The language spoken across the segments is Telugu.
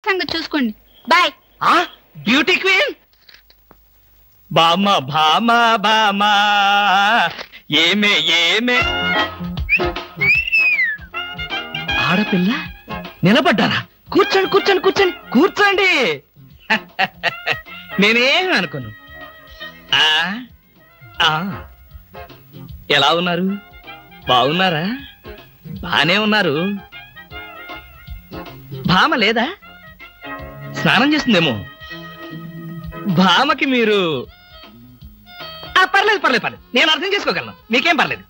సంగతి చూసుకోండి. బాయ్. బ్యూటీ క్వీన్ బామా బామా బామా ఏమే ఏమే. ఆడపిల్ల నిలబడ్డారా? కూర్చోండి కూర్చోండి కూర్చోండి కూర్చోండి. నేనేం అనుకోను. ఎలా ఉన్నారు? బాగున్నారా? బానే ఉన్నారు. భామ లేదా? స్నానం చేస్తుందేమో. భామకి మీరు పర్లేదు పర్లేదు పర్లేదు, నేను అర్థం చేసుకోగలను, మీకేం పర్లేదు.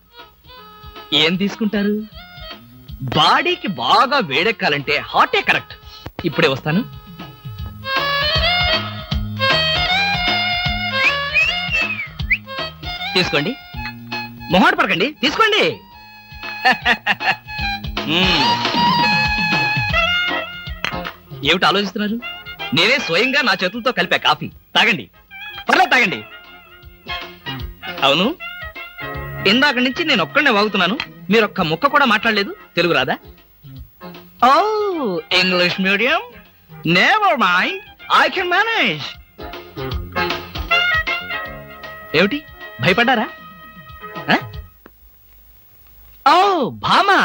ఏం తీసుకుంటారు? బాడీకి బాగా వేడెక్కాలంటే హాటే కరెక్ట్. ఇప్పుడే వస్తాను. తీసుకోండి, మొహాట పడకండి, తీసుకోండి. ఏమిటి ఆలోచిస్తున్నారు? నేనే స్వయంగా నా చేతులతో కలిపా కాఫీ. తాగండి, పర్లేదు తాగండి. అవును, ఇందాక నుంచి నేను ఒక్కడనే వాగుతున్నాను, మీరు ఒక్క ముక్క కూడా మాట్లాడలేదు. తెలుగు రాదా? ఓ, English medium. Never mind, I can manage. ఏమిటి భయపడ్డారా? ఓ భామా,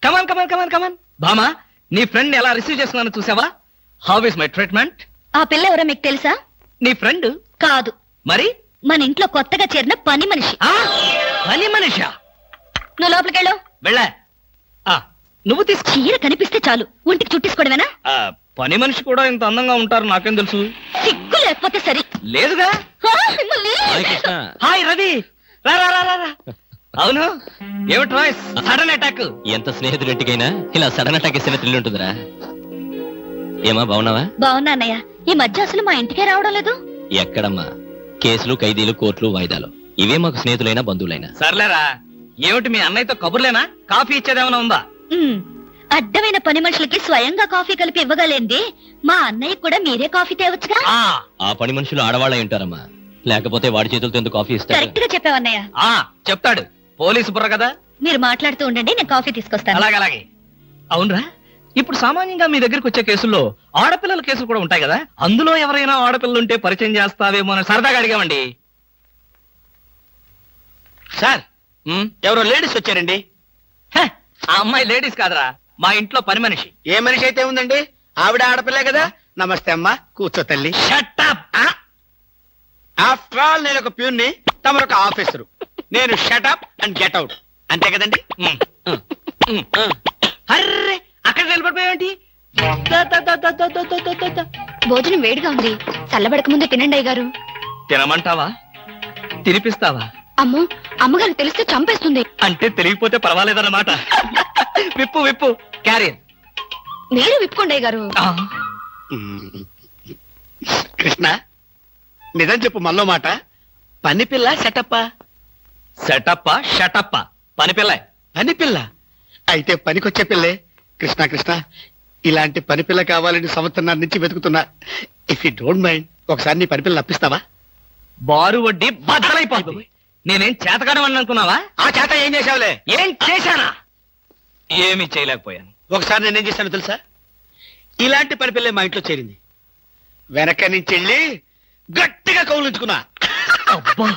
కమాన్ కమాన్ కమాన్ కమాన్. భామా, నీ ఫ్రెండ్ ఎలా రిసీవ్ చేసుకున్నాను చూసావా? How is my treatment? ఆ పిల్ల ఎవరో మీకు తెలుసా? నీ ఫ్రెండ్ కాదు. మరి? మన ఇంట్లో కొత్తగా చేరిన పని మనిషి. పని మనిషా? నువ్వు లోపలికెళ్ళు. వెళ్ళా. నువ్వు తీసుకో. చీర కనిపిస్తే చాలు ఒంటికి చుట్టేసుకోవడమేనా? పని మనిషి కూడా ఇంత అందంగా ఉంటారు నాకేం తెలుసు. సిగ్గు లేకపోతే సరి. లేదుగా. హాయ్ రవి, రా రా రా రా. అవును, ఏమిటి వాయిస్? Sudden attack. ఎంత స్నేహితుడింటికైనా ఇలా సడన్ అటాక్ ఇస్తే థ్రిల్ ఉంటుందిరా. ఏమా బాగున్నావా? బాగున్నా అన్నయ్య. ఈ మధ్య అసలు మా ఇంటికే రావడం లేదు. ఎక్కడమ్మా, కేసులు, ఖైదీలు, కోర్టులు, వాయిదాలు, ఇవే మాకు స్నేహితులైనా బంధువులైనా. సర్లేరా, ఏమిటి మీ అన్నయ్యతో కబుర్లేనా? కాఫీ ఇచ్చేదేమైనా ఉందా? అడ్డమైన పని మనుషులకి స్వయంగా కాఫీ కలిపి ఇవ్వగలేంది మా అన్నయ్య కూడా మీరే కాఫీ తేవచ్చుగా. ఆ పని మనుషులు ఆడవాళ్ళే ఉంటారమ్మా, లేకపోతే వాడి చేతులతో ఎందుకు కాఫీ ఇస్తారు? కరెక్ట్ గా చెప్పావన్నయ్య. చెప్తాడు, పోలీసు బుర్ర కదా. మీరు మాట్లాడుతూ ఉండండి, నేను కాఫీ తీసుకొస్తాను. అలాగే అలాగే. అవునరా, ఇప్పుడు సామాన్యంగా మీ దగ్గరికి వచ్చే కేసుల్లో ఆడపిల్లల కేసులు కూడా ఉంటాయి కదా, అందులో ఎవరైనా ఆడపిల్లలుంటే పరిచయం చేస్తావేమో అని సరదాగా అడిగామండి. సార్, ఎవరో లేడీస్ వచ్చారండి. ఆ అమ్మాయి లేడీస్ కాదురా, మా ఇంట్లో పని మనిషి. ఏ మనిషి అయితే ఉందండి, ఆవిడ ఆడపిల్లే కదా. నమస్తే అమ్మా, కూర్చో తల్లి. Shut up. ఆఫ్టర్ ఆల్ నేను ఒక ప్యూన్ని, తమరొక ఆఫీసరు. నేను shut up and get out, అంతే కదండి. అర్రే, అక్కడ నిలబడిపోయావేంటి? భోజనం వేడిగా ఉంది, చల్లబడక ముందే తినండి అయ్యగారు. తినమంటావా? తినిపిస్తావా? అమ్మో, అమ్మగారు తెలిస్తే చంపేస్తుంది. అంటే తెలియకపోతే పర్వాలేదన్నమాట. విప్పు విప్పు, క్యారియర్. మీరు విప్పుకోండి అయ్యగారు. కృష్ణ, నిజం చెప్పు, మళ్ళో మాట. పని పిల్ల సెటప్పా? సెటప్పా షటప్పా? పని పిల్ల. పని పిల్ల అయితే పనికొచ్చే పిల్లే. కృష్ణ కృష్ణ, ఇలాంటి పని పిల్ల కావాలని సంవత్సరం నుంచి వెతుకుతున్నా. ఇఫ్ యూ డోంట్ మైండ్, ఒకసారి నీ పని పిల్ల అప్పిస్తావా? బారు వడ్డీ బద్దలైపోతుంది. నేనేం చేతకాడమని అనుకున్నావా? ఆ చేత ఏం చేసావులే? ఏం చేశానా? ఏమీ చేయలేకపోయాను. ఒకసారి నేనేం చేశాను తెలుసా? ఇలాంటి పని పిల్లే మా ఇంట్లో చేరింది. వెనక నుంచి వెళ్ళి గట్టిగా కౌలించుకున్నా. అబ్బా,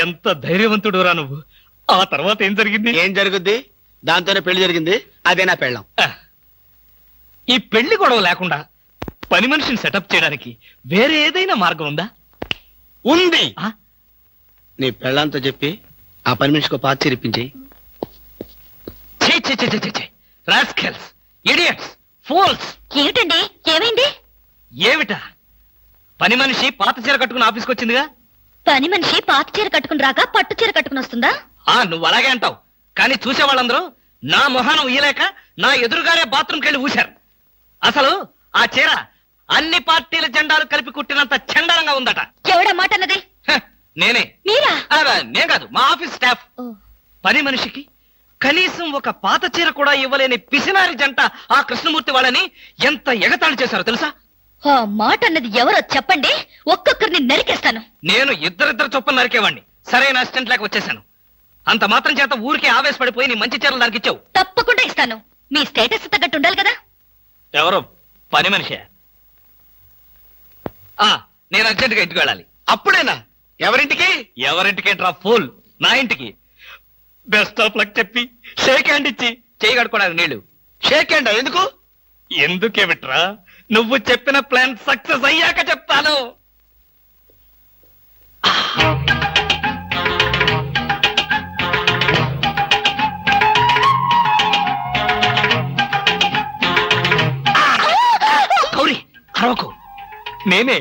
ఎంత ధైర్యవంతుడు రా నువ్వు. ఆ తర్వాత ఏం జరిగింది? ఏం జరుగుద్ది? దాంతోనే పెళ్లి జరిగింది. అదే నా పెళ్ళం. ఈ పెళ్లి గొడవ లేకుండా పని మనిషిని సెటప్ చేయడానికి వేరే ఏదైనా మార్గం ఉందా? ఉంది. నీ పెళ్ళంతో చెప్పి ఆ పని మనిషికి పాత చిరిపించి. Rascals, idiots, fools. ఏమిటండి, ఏమైంది? ఏమిటా? పని మనిషి పాత చీర కట్టుకుని ఆఫీస్కి వచ్చిందిగా. పని మనిషి పాత చీర కట్టుకుని రాక పట్టు చీర కట్టుకుని వస్తుందా? నువ్వు అలాగే అంటావు, కానీ చూసే వాళ్ళందరూ నా మొహానం ఊయలేక నా ఎదురుగానే బాత్రూమ్కి వెళ్ళి ఊశారు. అసలు ఆ చీర అన్ని పార్టీల జెండాలు కలిపి కుట్టినంత చండాలంగా ఉందట. ఎవడా మాట అన్నది? నేనే. మీరా? నేను కాదు, మా ఆఫీస్ స్టాఫ్. పని మనిషికి కనీసం ఒక పాత చీర కూడా ఇవ్వలేని పిసినారి జంట ఆ కృష్ణమూర్తి వాళ్ళని ఎంత ఎగతాళి చేశారో తెలుసా? ఆ మాట అన్నది ఎవరో చెప్పండి, ఒక్కొక్కరిని నరికేస్తాను. నేను ఇద్దరిద్దరు చొప్పున నరికేవాడిని. సరైన అసిస్టెంట్ లేక వచ్చేసాను. అంత మాత్రం చేత ఊరికే ఆవేశపడిపోయి నీ మంచి చీరలు దానికి ఇచ్చావు. తప్పకుండా ఇస్తాను. మీ స్టేటస్ తగ్గట్టు ఉండాలి కదా. ఎవరు? పని మనిషి. నేను అర్జెంట్ గా ఇంటికి వెళ్ళాలి. అప్పుడేనా? ఎవరింటికి? ఎవరింటికేంట్రా ఫూల్, నా ఇంటికి. బెస్ట్ ఆఫ్ లక్ చెప్పి షేక్ హ్యాండ్ ఇచ్చి చేయి కడుకోవడానికి నీళ్లు. షేక్ హ్యాండ్ ఎందుకు? ఎందుకే బిట్రా, నువ్వు చెప్పిన ప్లాన్ సక్సెస్ అయ్యాక చెప్తాను. గౌరీ అరవకు, నేనే.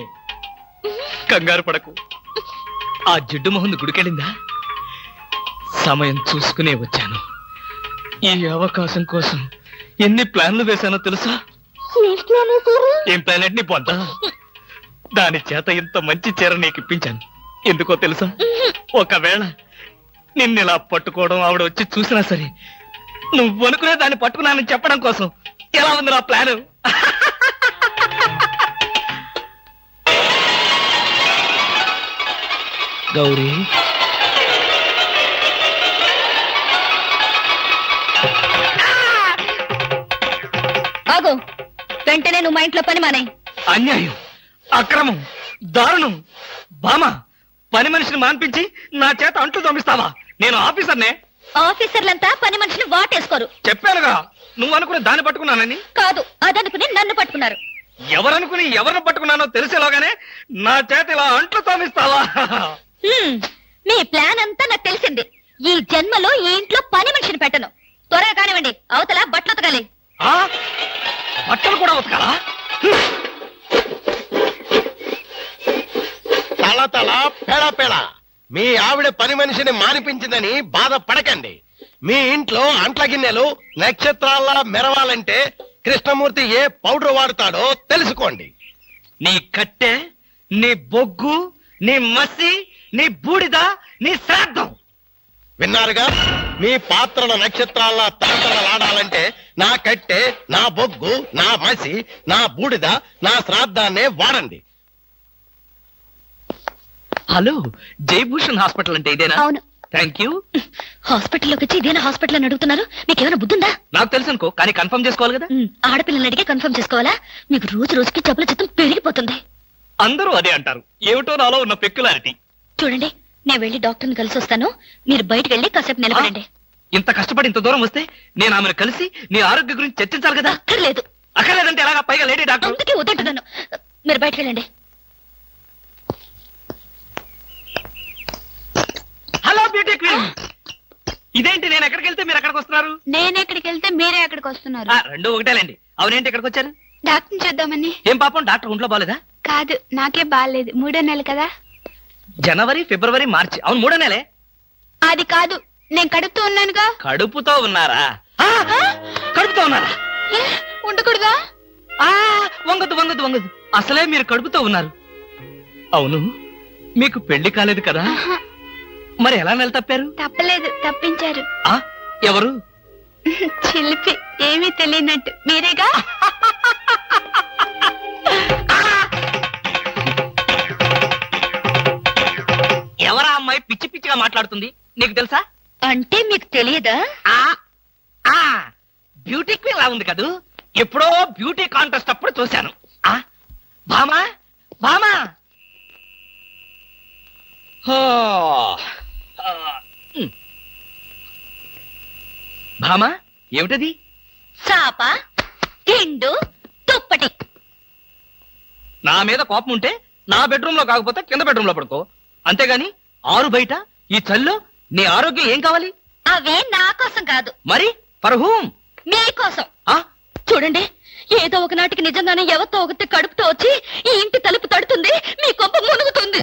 కంగారు పడకు. ఆ జిడ్డు మొహంది గుడికెళ్ళిందా? సమయం చూసుకునే వచ్చాను. ఈ అవకాశం కోసం ఎన్ని ప్లాన్లు వేశానో తెలుసా? ఏం ప్లాన్ అంటే నీ పొద్దా? దాని చేత ఇంత మంచి చీర నీకు ఇప్పించాను. ఎందుకో తెలుసా? ఒకవేళ నిన్నిలా పట్టుకోవడం ఆవిడ వచ్చి చూసినా సరే నువ్వు అనుకునే దాన్ని పట్టుకున్నానని చెప్పడం కోసం. ఎలా ఉంది నా ప్లాను? గౌరీ, ఆగు. వెంటనే నువ్వు మా ఇంట్లో పని మానే. అన్యాయం, అక్రమం, దారుణం. బామ, పని మనిషిని మాన్పించి నా చేత అంట్లు తోమిస్తావా? నేను ఆఫీసర్నే. ఆఫీసర్లంతా పని మనిషిని వాటేసుకోరు. చెప్పానుగా, నువ్వు అనుకుని దాన్ని పట్టుకున్నానని. కాదు, అదనుకుని నన్ను పట్టుకున్నారు. ఎవరనుకుని ఎవరిని పట్టుకున్నానో తెలిసేలాగానే నా చేత ఇలా అంట్లు తోమిస్తావా? మీ ప్లాన్ అంతా నాకు తెలిసింది. ఈ జన్మలో ఈ ఇంట్లో పని మనిషిని పెట్టను. త్వరగా కానివ్వండి, అవతల బట్టలు ఉతకాలి. బట్టలు కూడా ఉతకాలా? తల తల పేడ పేడ మీ ఆవిడ పని మనిషిని మానిపించిందని బాధపడకండి. మీ ఇంట్లో అంట్ల గిన్నెలు నక్షత్రాల్లా మెరవాలంటే కృష్ణమూర్తి ఏ పౌడర్ వాడతాడో తెలుసుకోండి. నీ కట్టె, నీ బొగ్గు, నీ మసి, నీ బూడిద, నీ శ్రాద్ధం. విన్నారుగా? మీ పాత్రల నక్షత్రాల్లా తలతలలాడాలంటే నా కట్టె, నా బొగ్గు, నా మసి, నా బూడిద, నా శ్రాద్ధాన్నే వాడండి. హలో, జయభూషణ్ హాస్పిటల్ అంటే ఇదేనా? అవును. Thank you. హాస్పిటల్లోకి వచ్చి ఇదేనా హాస్పిటల్ అని అడుగుతున్నారు? మీకేమైనా బుద్ధుందా? నాకు తెలుసు అనుకో, కానీ కన్ఫర్మ్ చేసుకోవాలి కదా. ఆడపిల్లలు అడిగే కన్ఫర్మ్ చేసుకోవాలా? మీకు రోజు రోజుకి జబ్బుల చిత్తం పెరిగిపోతుంది. అందరూ అదే అంటారు. ఏమిటో నాలో ఉన్న పెక్యులారిటీ. చూడండి, నేను వెళ్ళి డాక్టర్ని కలిసి వస్తాను. మీరు బయటకు వెళ్ళి కాసేపు నిలబడండి. ఇంత కష్టపడి ఇంత దూరం వస్తే నేను ఆమెను కలిసి నీ ఆరోగ్య గురించి చర్చించాలి కదా. అక్కర్లేదు. అక్కర్లేదంటే ఎలాగా? పైగా లేడీ డాక్టర్. అందుకే వద్దంటున్నాను. మీరు బయటకు వెళ్ళండి. హలో బ్యూటీ క్వీన్, ఇదేంటి నేను ఎక్కడికి వెళ్తే మీరు ఎక్కడికి వస్తున్నారు? నేను ఎక్కడికి వెళ్తే మీరే ఎక్కడికి వస్తున్నారు. రెండు ఒకటేలేండి. అవునేంటి ఎక్కడికి వచ్చారు? డాక్టర్ చూద్దామని. ఏం పాపం, డాక్టర్ ఒంట్లో బాలేదా? కాదు, నాకే బాగాలేదు. 3వ నెల కదా. జనవరి, ఫిబ్రవరి, మార్చి. అవును, 3వ నెలే. అది కాదు, నేను కడుపుతూ ఉన్నానుగా. కడుపుతో ఉన్నారా? కడుపుతో ఉన్నారా? ఉండకూడదా? వంగదు వంగదు వంగదు. అసలే మీరు కడుపుతో ఉన్నారు. అవును, మీకు పెళ్లి కాలేదు కదా? మరి ఎలా నెల తప్పారు? తప్పలేదు, తప్పించారు. ఎవరు? చిలిపి, ఏమీ తెలియనట్టు. మీరేగా? ఎవరా అమ్మాయి పిచ్చి పిచ్చిగా మాట్లాడుతుంది? నీకు తెలుసా? అంటే మీకు తెలియదా? బ్యూటీ క్వీన్ లా ఉంది కదూ. ఎప్పుడో బ్యూటీ కాంటెస్ట్ అప్పుడు చూశాను. భామా, భామా. భామా, ఏమిటది? చాప, తిండు, తుప్పటి. నా మీద కోపం ఉంటే నా బెడ్రూమ్ లో కాకపోతే కింద బెడ్రూమ్ లో పడుకో. అంతేగాని ఆరు బయట ఈ చల్లో నీ ఆరోగ్యం ఏం కావాలి? అవే నా కోసం కాదు. మరి ఫర్ హూమ్? మీకోసం. చూడండి, ఏదో ఒకనాటికి నిజంగానే ఎవరితో ఒకటి కడుపుతో వచ్చి ఈ ఇంటి తలుపు తడుతుంది, మీ కొంప మునుగుతుంది.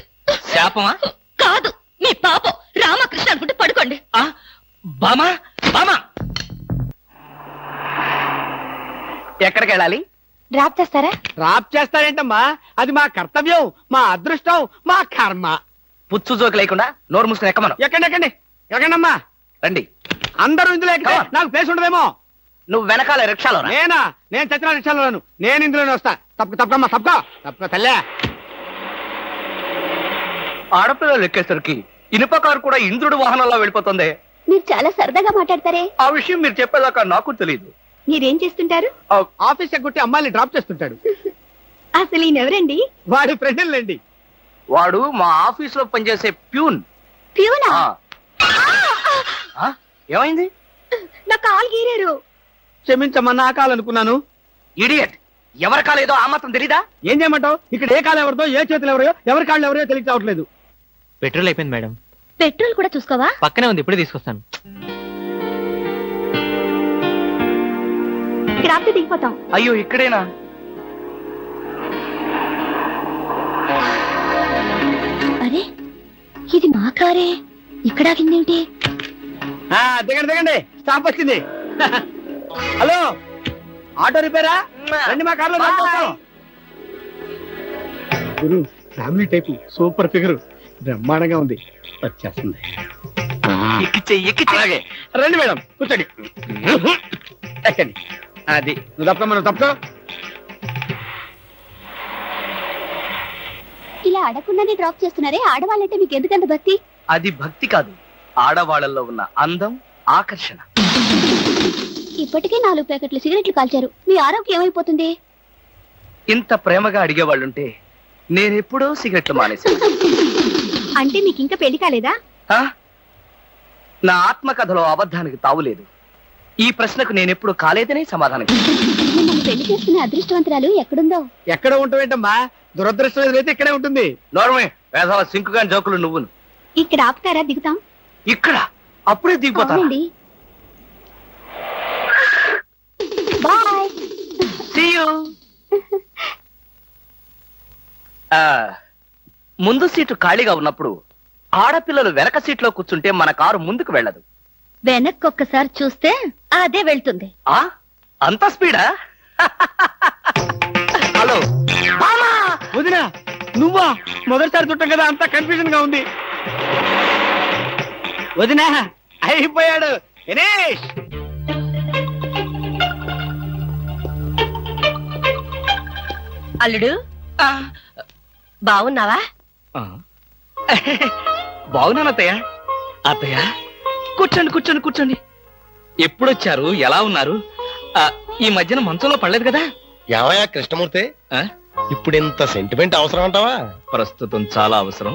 శాపమా? కాదు, మీ పాపం. రామకృష్ణ అనుకుంటే పడుకోండి. బామా, బామా, ఎక్కడికి వెళ్ళాలి? డ్రాప్ చేస్తారా? డ్రాప్ చేస్తారేంటమ్మా? అది మా కర్తవ్యం, మా అదృష్టం, మా కర్మ. పుచ్చు జోకి లేకుండా నోరు మూసుకుని ఎక్కమను. ఎక్కండి ఎక్కండి ఎక్కండమ్మా. రండి. అందరూ ఇందులో ఎక్కితే నాకు ప్లేస్ ఉండదేమో. నువ్వు వెనకాల రిక్షాలో రా. నేనా? నేను చచ్చిన రిక్షాలోను. నేను ఇందులోనే వస్తా. తప్పకమ్మా, తప్పక తల్లే. ఆడపిల్లలు ఎక్కేసరికి ఇనుప కారు కూడా ఇంద్రుడు వాహనంలో వెళ్ళిపోతుంది. మీరు చాలా సరదాగా మాట్లాడతారే. ఆ విషయం మీరు చెప్పేదాకా నాకు తెలియదు. మీరేం చేస్తుంటారు? ఆఫీస్ ఎగ్గొట్టి అమ్మాయిని డ్రాప్ చేస్తుంటాడు. అసలు ఈయనెవరండి? వాడి ఫ్రెండ్లండి. వాడు మా ఆఫీస్ లో పనిచేసే ప్యూన్. ప్యూనా? ఏమైంది? నా కాలు గీరారు. క్షమించమ్మా, నా కాలనుకున్నాను. ఇడియట్, ఎవరి కాలేదో ఆ మాత్రం తెలీదా? ఏం చేయమంటావు? ఇక్కడ ఏ కాలు ఎవరిదో, ఏ చేతులు ఎవరో, ఎవరి కాళ్ళు ఎవరో తెలియక రావట్లేదు. పెట్రోల్ అయిపోయింది మేడం. పెట్రోల్ కూడా చూసుకోవా? పక్కనే ఉంది, ఇప్పుడే తీసుకొస్తాను. ఇక్కడ ఆపితే దిగిపోతాం. అయ్యో, ఇక్కడేనా? అరే, ఇది మా కారే. ఇక్కడ ఆగిందేమిటి? దిగండి దిగండి, స్టాప్ వచ్చింది. హలో, ఆటో రిపేరా? రండి మా కార్లో. గురు, ఫ్యామిలీ టైప్, సూపర్ ఫిగర్, బ్రహ్మాండంగా ఉంది. వచ్చేస్తుంది. ఎక్కిచ్చే. రండి మేడం, కూర్చోండి. ఎక్కండి. అది నువ్వు తప్ప, మనం తప్ప. ఇలా అడగకుండానే డ్రాప్ చేస్తున్నారే, ఆడవాళ్ళంటే మీకు ఎందుకంత భక్తి? అది భక్తి కాదు, ఆడవాళ్ళల్లో ఉన్న అందం, ఆకర్షణ. ఇప్పటికే 4 ప్యాకెట్లు సిగరెట్లు కాల్చారు. మీ ఆరోగ్యం ఏమైపోతుంది? ఇంత ప్రేమగా అడిగేవాళ్ళుంటే నేనెప్పుడో సిగరెట్లు మానేశాను. అంటే మీకు ఇంకా పెళ్లి కాలేదా? ఆ? నా ఆత్మకథలో అబద్ధానికి తావులేదు. ఈ ప్రశ్నకు నేనెప్పుడు కాలేదనే సమాధానం. మిమ్మల్ని పెళ్లి చేసుకునే అదృష్టవంతురాలు ఎక్కడుందో? ఎక్కడ ఉంటావేంటమ్మా? దురదృష్టం ఎదురైతే ఇక్కడే ఉంటుంది. నోర్మే, వేసవ సింకుగాని జోకులు నువ్వును. ఇక్కడ ఆపుతారా? దిగుతాం. ఇక్కడ అప్పుడే దిగిపోతాను. అవునండి. బాయ్. See you. ముందు సీటు ఖాళీగా ఉన్నప్పుడు ఆడపిల్లలు వెనక సీట్లో కూర్చుంటే మన కారు ముందుకు వెళ్ళదు. వెనక్కి ఒక్కసారి చూస్తే అదే వెళ్తుంది. అంత స్పీడా? హలో వదినా, నువ్వా? మొదటిసారి చుట్టం కదా, అంతా కన్ఫ్యూజన్ గా ఉంది. వదినా, అయిపోయాడు దినేష్. అల్లుడు, బాగున్నావా? బాగున్నాను అత్తయ్య. అత్తయ్య, కూర్చోండి కూర్చోండి కూర్చోండి. ఎప్పుడొచ్చారు? ఎలా ఉన్నారు? ఈ మధ్యన మంచంలో పడలేదు కదా? ఏమయ్యా కృష్ణమూర్తి, ఇప్పుడు ఇంత సెంటిమెంట్ అవసరం అంటావా? ప్రస్తుతం చాలా అవసరం.